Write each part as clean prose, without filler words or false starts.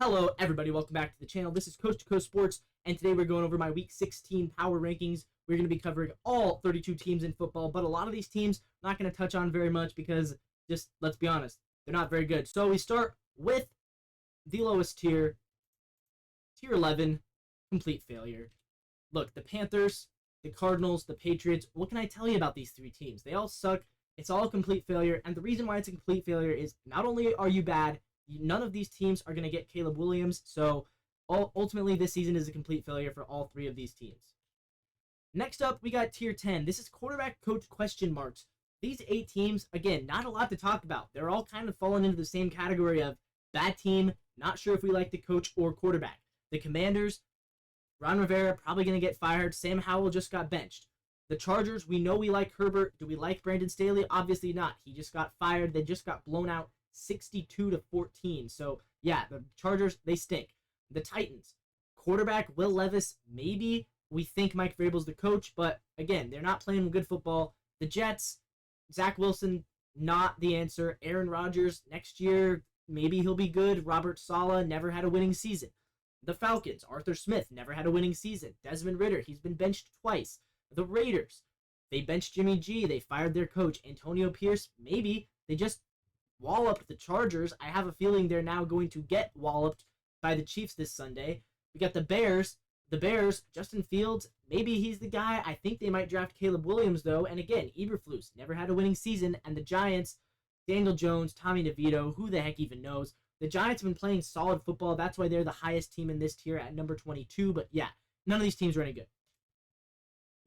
Hello, everybody. Welcome back to the channel. This is Coast to Coast Sports, and today we're going over my Week 16 power rankings. We're going to be covering all 32 teams in football, but a lot of these teams I'm not going to touch on very much because, just let's be honest, they're not very good. So we start with the lowest tier, Tier 11, complete failure. Look, the Panthers, the Cardinals, the Patriots, what can I tell you about these three teams? They all suck. It's all a complete failure, and the reason why it's a complete failure is not only are you bad, none of these teams are going to get Caleb Williams, so ultimately this season is a complete failure for all three of these teams. Next up, we got Tier 10. This is quarterback coach question marks. These 8 teams, again, not a lot to talk about. They're all kind of falling into the same category of bad team, not sure if we like the coach or quarterback. The Commanders, Ron Rivera probably going to get fired. Sam Howell just got benched. The Chargers, we know we like Herbert. Do we like Brandon Staley? Obviously not. He just got fired. They just got blown out 62-14. So, yeah, the Chargers, they stink. The Titans, quarterback Will Levis, maybe we think Mike Vrabel's the coach, but again, they're not playing good football. The Jets, Zach Wilson, not the answer. Aaron Rodgers, next year, maybe he'll be good. Robert Saleh never had a winning season. The Falcons, Arthur Smith, never had a winning season. Desmond Ridder, he's been benched twice. The Raiders, they benched Jimmy G. They fired their coach. Antonio Pierce, maybe they just walloped the Chargers. I have a feeling they're now going to get walloped by the Chiefs this Sunday. We got the Bears. The Bears, Justin Fields, maybe he's the guy. I think they might draft Caleb Williams, though. And again, Eberflus, never had a winning season. And the Giants, Daniel Jones, Tommy DeVito, who the heck even knows? The Giants have been playing solid football. That's why they're the highest team in this tier at number 22. But yeah, none of these teams are any good.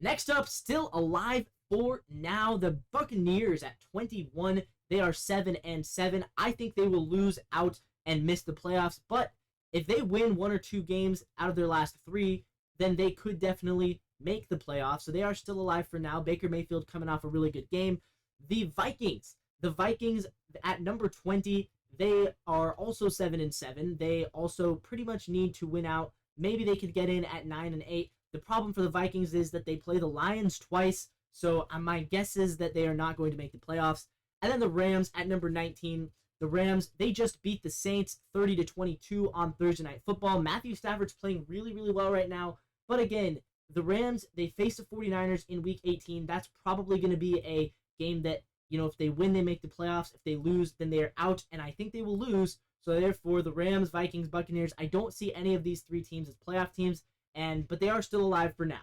Next up, still alive for now, the Buccaneers at 21. They are 7-7. I think they will lose out and miss the playoffs, but if they win 1 or 2 games out of their last 3, then they could definitely make the playoffs. So they are still alive for now. Baker Mayfield coming off a really good game. The Vikings at number 20, they are also 7-7. They also pretty much need to win out. Maybe they could get in at 9-8. The problem for the Vikings is that they play the Lions twice, so my guess is that they are not going to make the playoffs. And then the Rams at number 19. The Rams, they just beat the Saints 30-22 on Thursday Night Football. Matthew Stafford's playing really, really well right now. But again, the Rams, they face the 49ers in Week 18. That's probably going to be a game that, if they win, they make the playoffs. If they lose, then they are out. And I think they will lose. So therefore, the Rams, Vikings, Buccaneers, I don't see any of these 3 teams as playoff teams. But they are still alive for now.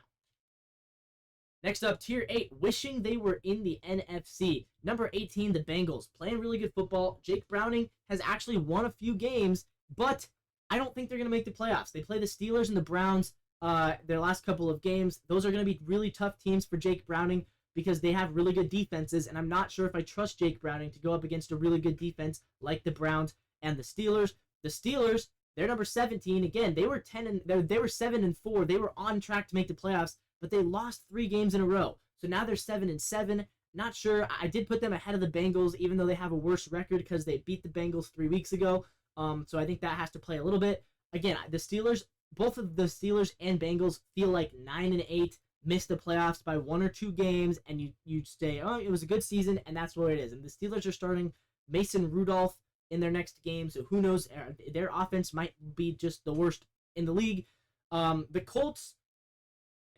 Next up, Tier 8, wishing they were in the NFC. Number 18, the Bengals, playing really good football. Jake Browning has actually won a few games, but I don't think they're going to make the playoffs. They play the Steelers and the Browns their last couple of games. Those are going to be really tough teams for Jake Browning because they have really good defenses, and I'm not sure if I trust Jake Browning to go up against a really good defense like the Browns and the Steelers. The Steelers, they're number 17. Again, they were 7-4. They were on track to make the playoffs, but they lost 3 games in a row. So now they're 7-7. Not sure. I did put them ahead of the Bengals, even though they have a worse record because they beat the Bengals 3 weeks ago. So I think that has to play a little bit. Again, the Steelers, both of the Steelers and Bengals feel like 9-8, missed the playoffs by 1 or 2 games, and you say, oh, it was a good season, and that's what it is. And the Steelers are starting Mason Rudolph in their next game, so who knows? Their offense might be just the worst in the league. The Colts,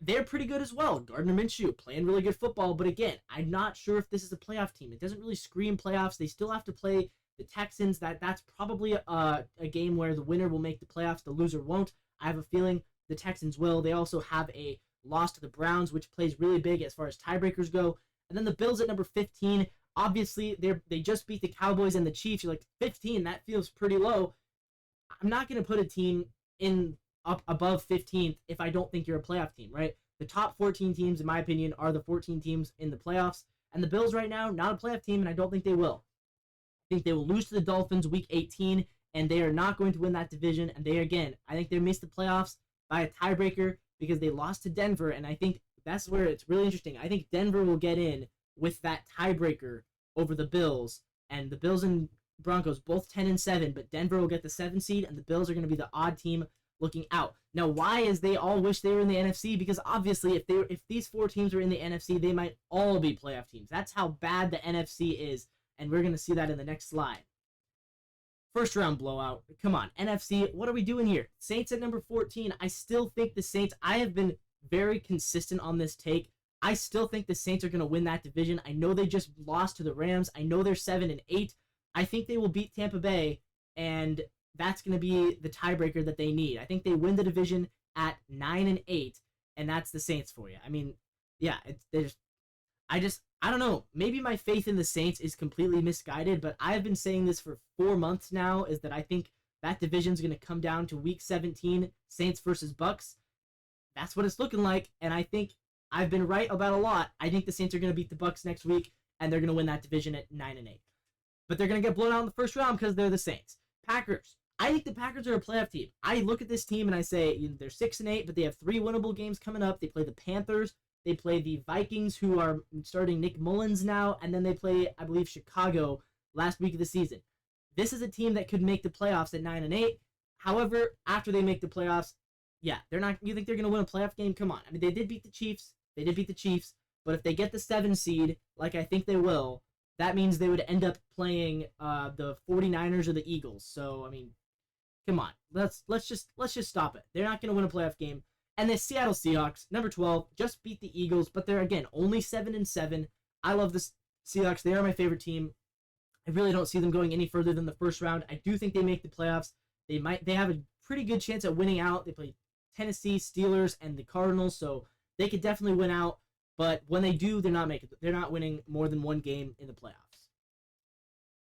they're pretty good as well. Gardner Minshew playing really good football, but again, I'm not sure if this is a playoff team. It doesn't really scream playoffs. They still have to play the Texans. That's probably a game where the winner will make the playoffs, the loser won't. I have a feeling the Texans will. They also have a loss to the Browns, which plays really big as far as tiebreakers go. And then the Bills at number 15. Obviously, they just beat the Cowboys and the Chiefs. You're like, 15, that feels pretty low. I'm not going to put a team up above 15th if I don't think you're a playoff team, right? The top 14 teams, in my opinion, are the 14 teams in the playoffs. And the Bills right now, not a playoff team, and I don't think they will. I think they will lose to the Dolphins Week 18, and they are not going to win that division. And I think they missed the playoffs by a tiebreaker because they lost to Denver, and I think that's where it's really interesting. I think Denver will get in with that tiebreaker over the Bills, and the Bills and Broncos both 10-7, but Denver will get the 7 seed, and the Bills are going to be the odd team looking out. Now, why is they all wish they were in the NFC? Because obviously, if these 4 teams were in the NFC, they might all be playoff teams. That's how bad the NFC is, and we're going to see that in the next slide. First round blowout. Come on, NFC, what are we doing here? Saints at number 14. I still think the Saints, I have been very consistent on this take. I still think the Saints are going to win that division. I know they just lost to the Rams. I know they're 7-8. I think they will beat Tampa Bay, and that's going to be the tiebreaker that they need. I think they win the division at 9-8, and that's the Saints for you. I mean, yeah, I don't know. Maybe my faith in the Saints is completely misguided, but I've been saying this for 4 months now, is that I think that division's going to come down to Week 17, Saints versus Bucks. That's what it's looking like, and I think I've been right about a lot. I think the Saints are going to beat the Bucks next week, and they're going to win that division at 9-8. But they're going to get blown out in the first round because they're the Saints. Packers. I think the Packers are a playoff team. I look at this team and I say they're 6-8, but they have 3 winnable games coming up. They play the Panthers. They play the Vikings, who are starting Nick Mullins now, and then they play, I believe, Chicago last week of the season. This is a team that could make the playoffs at 9-8. However, after they make the playoffs, yeah, they're not. You think they're going to win a playoff game? Come on. I mean, they did beat the Chiefs. But if they get the 7 seed, like I think they will, that means they would end up playing the 49ers or the Eagles. So, I mean, come on. Let's just stop it. They're not going to win a playoff game. And the Seattle Seahawks, number 12, just beat the Eagles, but they're, again, only 7-7. I love the Seahawks. They are my favorite team. I really don't see them going any further than the first round. I do think they make the playoffs. They have a pretty good chance at winning out. They play Tennessee, Steelers, and the Cardinals, so they could definitely win out. But when they do, they're not winning more than 1 game in the playoffs.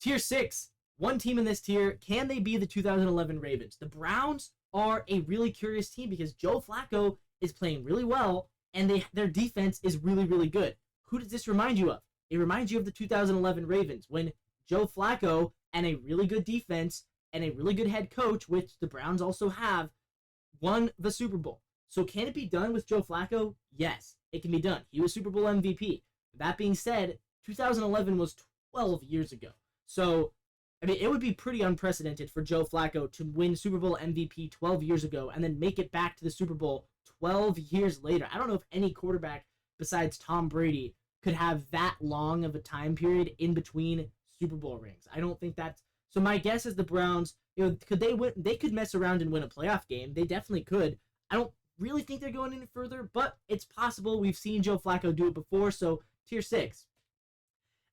Tier 6, one team in this tier. Can they be the 2011 Ravens? The Browns are a really curious team because Joe Flacco is playing really well, and their defense is really, really good. Who does this remind you of? It reminds you of the 2011 Ravens, when Joe Flacco and a really good defense and a really good head coach, which the Browns also have, won the Super Bowl. So can it be done with Joe Flacco? Yes, it can be done. He was Super Bowl MVP. That being said, 2011 was 12 years ago. So, I mean, it would be pretty unprecedented for Joe Flacco to win Super Bowl MVP 12 years ago and then make it back to the Super Bowl 12 years later. I don't know if any quarterback besides Tom Brady could have that long of a time period in between Super Bowl rings. I don't think that's... So my guess is the Browns, could they win? They could mess around and win a playoff game. They definitely could. I don't really think they're going any further, but it's possible. We've seen Joe Flacco do it before, so tier 6.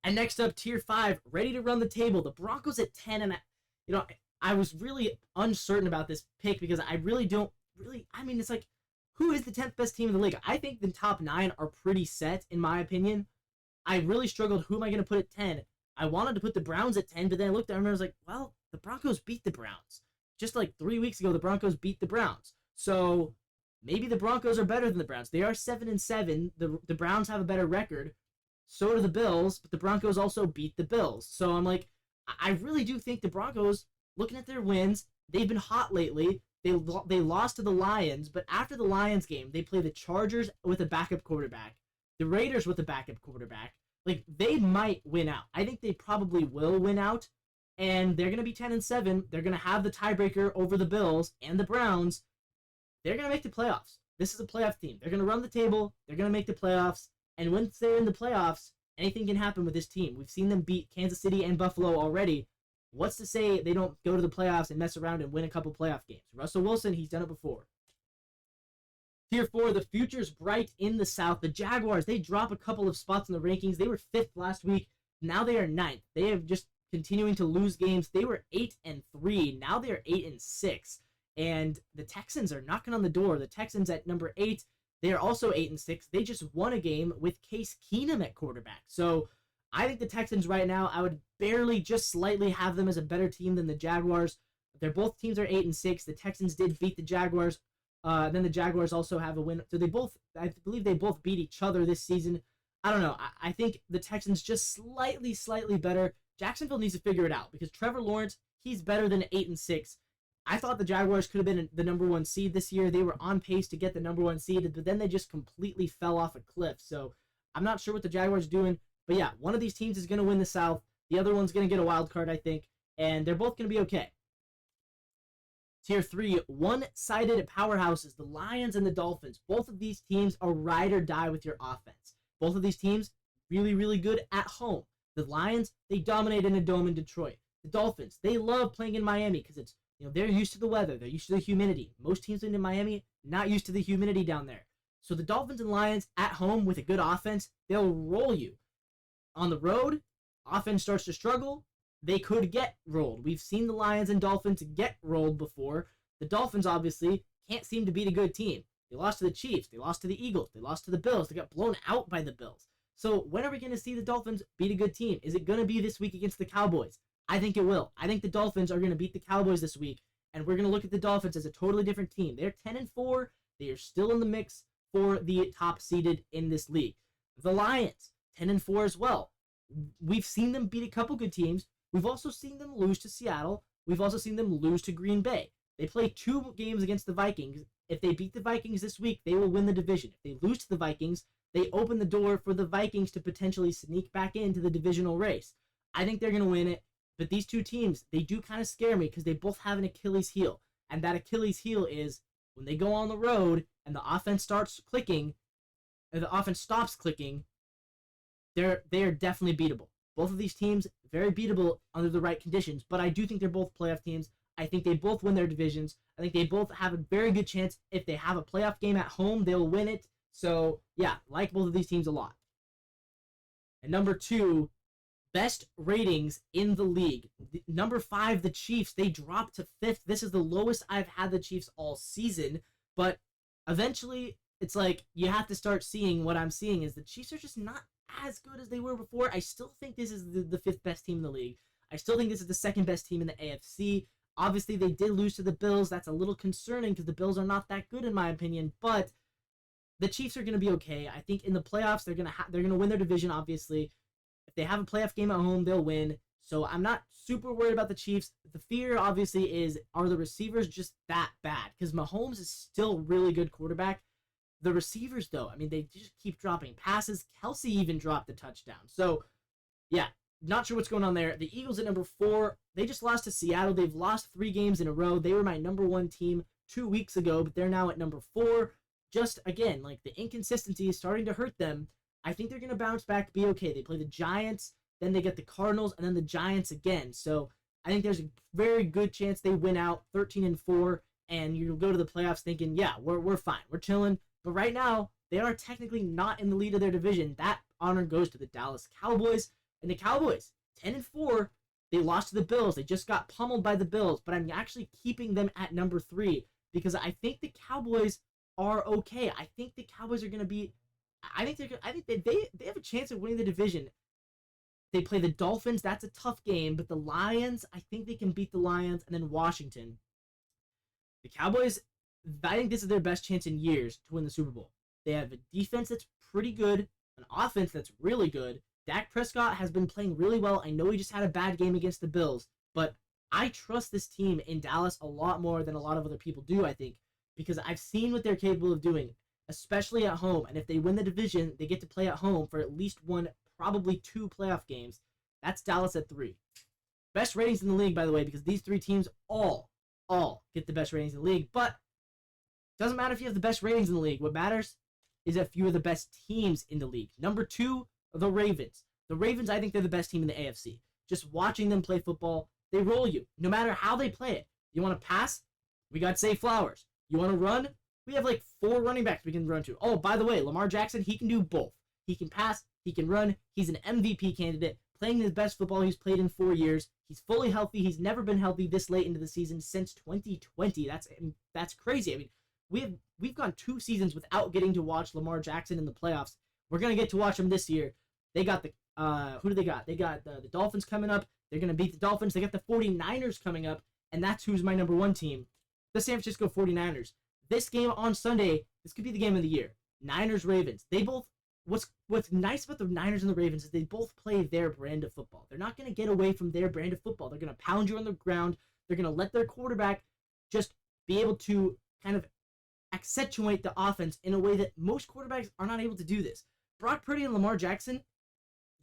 And next up, tier 5, ready to run the table. The Broncos at 10, and I was really uncertain about this pick because I really don't I mean, it's like, who is the 10th best team in the league? I think the top 9 are pretty set, in my opinion. I really struggled, who am I going to put at 10? I wanted to put the Browns at 10, but then I looked at them and I was like, well, the Broncos beat the Browns. Just like 3 weeks ago, the Broncos beat the Browns. So maybe the Broncos are better than the Browns. They are 7-7. The Browns have a better record. So do the Bills, but the Broncos also beat the Bills. So I'm like, I really do think the Broncos, looking at their wins, they've been hot lately. They lost to the Lions, but after the Lions game, they play the Chargers with a backup quarterback, the Raiders with a backup quarterback. Like, they might win out. I think they probably will win out, and they're going to be 10-7. They're going to have the tiebreaker over the Bills and the Browns. They're going to make the playoffs. This is a playoff team. They're going to run the table. They're going to make the playoffs. And once they're in the playoffs, anything can happen with this team. We've seen them beat Kansas City and Buffalo already. What's to say they don't go to the playoffs and mess around and win a couple playoff games? Russell Wilson, he's done it before. Tier 4, the future's bright in the South. The Jaguars, they drop a couple of spots in the rankings. They were 5th last week. Now they are 9th. They have just continuing to lose games. They were 8-3. Now they are 8-6. And the Texans are knocking on the door. The Texans at number 8. They are also 8-6. They just won a game with Case Keenum at quarterback. So I think the Texans right now, I would barely just slightly have them as a better team than the Jaguars. Both teams are 8-6. The Texans did beat the Jaguars. Then the Jaguars also have a win. So I believe they both beat each other this season. I don't know. I think the Texans just slightly better. Jacksonville needs to figure it out because Trevor Lawrence, he's better than 8-6. I thought the Jaguars could have been the number 1 seed this year. They were on pace to get the number 1 seed, but then they just completely fell off a cliff. So I'm not sure what the Jaguars are doing. But yeah, one of these teams is going to win the South. The other one's going to get a wild card, I think. And they're both going to be okay. Tier 3, one-sided powerhouses, the Lions and the Dolphins. Both of these teams are ride or die with your offense. Both of these teams, really, really good at home. The Lions, they dominate in a dome in Detroit. The Dolphins, they love playing in Miami because it's, they're used to the weather. They're used to the humidity. Most teams in Miami, not used to the humidity down there. So the Dolphins and Lions at home with a good offense, they'll roll you. On the road, offense starts to struggle. They could get rolled. We've seen the Lions and Dolphins get rolled before. The Dolphins, obviously, can't seem to beat a good team. They lost to the Chiefs. They lost to the Eagles. They lost to the Bills. They got blown out by the Bills. So when are we going to see the Dolphins beat a good team? Is it going to be this week against the Cowboys? I think it will. I think the Dolphins are going to beat the Cowboys this week, and we're going to look at the Dolphins as a totally different team. They're 10-4. They are still in the mix for the top seeded in this league. The Lions, 10-4 as well. We've seen them beat a couple good teams. We've also seen them lose to Seattle. We've also seen them lose to Green Bay. They play 2 games against the Vikings. If they beat the Vikings this week, they will win the division. If they lose to the Vikings, they open the door for the Vikings to potentially sneak back into the divisional race. I think they're going to win it. But these two teams, they do kind of scare me because they both have an Achilles heel. And that Achilles heel is when they go on the road and the offense starts clicking, and the offense stops clicking, they are definitely beatable. Both of these teams, very beatable under the right conditions. But I do think they're both playoff teams. I think they both win their divisions. I think they both have a very good chance. If they have a playoff game at home, they'll win it. So, yeah, like both of these teams a lot. And number 2, best ratings in the league. Number 5, the Chiefs. They dropped to 5th. This is the lowest I've had the Chiefs all season. But eventually, it's like you have to start seeing what I'm seeing is the Chiefs are just not as good as they were before. I still think this is the 5th best team in the league. I still think this is the 2nd best team in the AFC. Obviously, they did lose to the Bills. That's a little concerning because the Bills are not that good in my opinion. But the Chiefs are going to be okay. I think in the playoffs, they're going to win their division, obviously. If they have a playoff game at home, they'll win. So I'm not super worried about the Chiefs. The fear, obviously, is are the receivers just that bad? Because Mahomes is still a really good quarterback. The receivers, though, I mean, they just keep dropping passes. Kelsey even dropped a touchdown. So, yeah, not sure what's going on there. The Eagles at number 4, they just lost to Seattle. They've lost 3 games in a row. They were my number 1 team 2 weeks ago, but they're now at number 4. Just, again, like the inconsistency is starting to hurt them. I think they're going to bounce back, be okay. They play the Giants, then they get the Cardinals, and then the Giants again. So I think there's a very good chance they win out 13-4, and you'll go to the playoffs thinking, yeah, we're fine. We're chilling. But right now, they are technically not in the lead of their division. That honor goes to the Dallas Cowboys. And the Cowboys, 10-4, they lost to the Bills. They just got pummeled by the Bills. But I'm actually keeping them at number 3 because I think the Cowboys are okay. I think the Cowboys are going to be... I think they have a chance of winning the division. They play the Dolphins. That's a tough game. But the Lions, I think they can beat the Lions. And then Washington. The Cowboys, I think this is their best chance in years to win the Super Bowl. They have a defense that's pretty good. An offense that's really good. Dak Prescott has been playing really well. I know he just had a bad game against the Bills. But I trust this team in Dallas a lot more than a lot of other people do, I think. Because I've seen what they're capable of doing. Especially at home. And if they win the division, they get to play at home for at least 1, probably 2 playoff games. That's Dallas at 3. Best ratings in the league, by the way, because these 3 teams all get the best ratings in the league. But it doesn't matter if you have the best ratings in the league. What matters is if you are the best teams in the league. Number 2, the Ravens. The Ravens, I think they're the best team in the AFC. Just watching them play football, they roll you. No matter how they play it. You want to pass? We got Zay Flowers. You want to run? We have like 4 running backs we can run to. Oh, by the way, Lamar Jackson, he can do both. He can pass, he can run. He's an MVP candidate, playing his best football he's played in 4 years. He's fully healthy. He's never been healthy this late into the season since 2020. That's crazy. I mean, we've gone 2 seasons without getting to watch Lamar Jackson in the playoffs. We're gonna get to watch him this year. They got the who do they got? They got the Dolphins coming up. They're gonna beat the Dolphins. They got the 49ers coming up, and that's who's my number 1 team, the San Francisco 49ers. This game on Sunday, this could be the game of the year. Niners-Ravens. They both, what's nice about the Niners and the Ravens is they both play their brand of football. They're not going to get away from their brand of football. They're going to pound you on the ground. They're going to let their quarterback just be able to kind of accentuate the offense in a way that most quarterbacks are not able to do this. Brock Purdy and Lamar Jackson,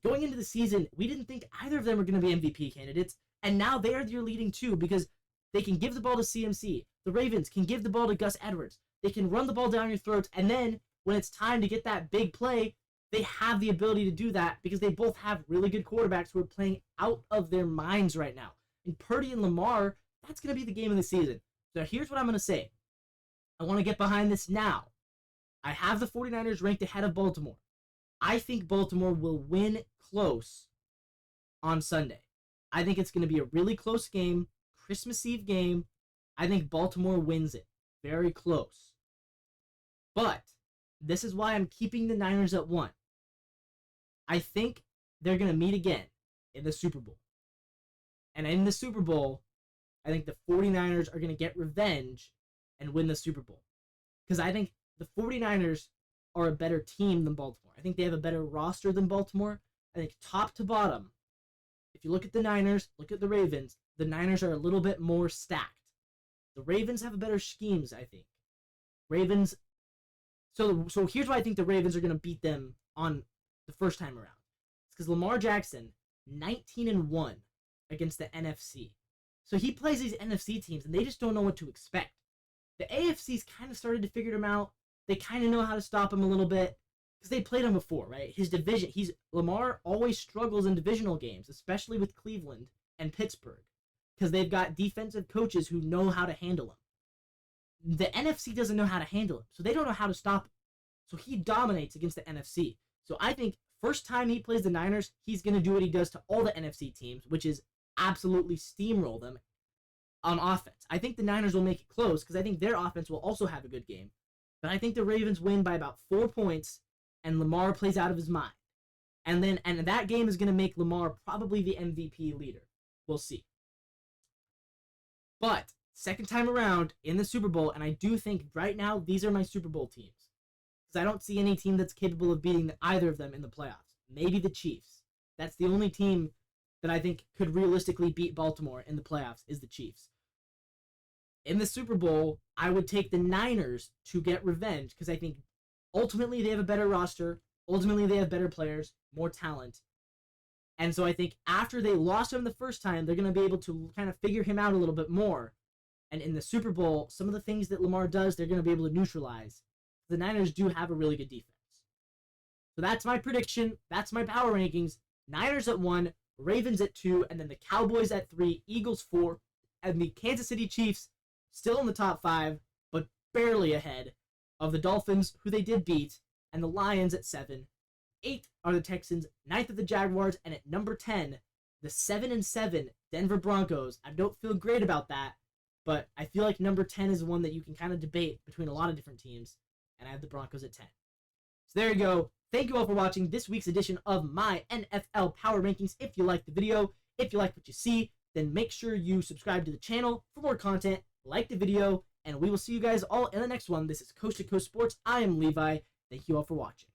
going into the season, we didn't think either of them were going to be MVP candidates, and now they are your leading 2 because they can give the ball to CMC. The Ravens can give the ball to Gus Edwards. They can run the ball down your throats, and then when it's time to get that big play, they have the ability to do that because they both have really good quarterbacks who are playing out of their minds right now. And Purdy and Lamar, that's going to be the game of the season. So here's what I'm going to say. I want to get behind this now. I have the 49ers ranked ahead of Baltimore. I think Baltimore will win close on Sunday. I think it's going to be a really close game, Christmas Eve game. I think Baltimore wins it. Very close. But this is why I'm keeping the Niners at 1. I think they're going to meet again in the Super Bowl. And in the Super Bowl, I think the 49ers are going to get revenge and win the Super Bowl. Because I think the 49ers are a better team than Baltimore. I think they have a better roster than Baltimore. I think top to bottom, if you look at the Niners, look at the Ravens, the Niners are a little bit more stacked. The Ravens have better schemes, I think. Ravens. So here's why I think the Ravens are going to beat them on the first time around. It's because Lamar Jackson, 19-1 against the NFC. So he plays these NFC teams, and they just don't know what to expect. The AFC's kind of started to figure him out. They kind of know how to stop him a little bit because they played him before, right? His division, Lamar always struggles in divisional games, especially with Cleveland and Pittsburgh, because they've got defensive coaches who know how to handle him. The NFC doesn't know how to handle him, so they don't know how to stop him. So he dominates against the NFC. So I think first time he plays the Niners, he's going to do what he does to all the NFC teams, which is absolutely steamroll them on offense. I think the Niners will make it close because I think their offense will also have a good game. But I think the Ravens win by about 4 points, and Lamar plays out of his mind. And that game is going to make Lamar probably the MVP leader. We'll see. But second time around in the Super Bowl, and I do think right now these are my Super Bowl teams. Because I don't see any team that's capable of beating either of them in the playoffs. Maybe the Chiefs. That's the only team that I think could realistically beat Baltimore in the playoffs is the Chiefs. In the Super Bowl, I would take the Niners to get revenge because I think ultimately they have a better roster. Ultimately, they have better players, more talent. And so I think after they lost him the first time, they're going to be able to kind of figure him out a little bit more. And in the Super Bowl, some of the things that Lamar does, they're going to be able to neutralize. The Niners do have a really good defense. So that's my prediction. That's my power rankings. Niners at 1, Ravens at 2, and then the Cowboys at 3, Eagles 4, and the Kansas City Chiefs still in the top 5, but barely ahead of the Dolphins, who they did beat, and the Lions at 7. 8 are the Texans, 9th are the Jaguars, and at number 10, the 7-7 Denver Broncos. I don't feel great about that, but I feel like number 10 is one that you can kind of debate between a lot of different teams, and I have the Broncos at 10. So there you go. Thank you all for watching this week's edition of my NFL Power Rankings. If you liked the video, if you like what you see, then make sure you subscribe to the channel for more content, like the video, and we will see you guys all in the next one. This is Coast to Coast Sports. I am Levi. Thank you all for watching.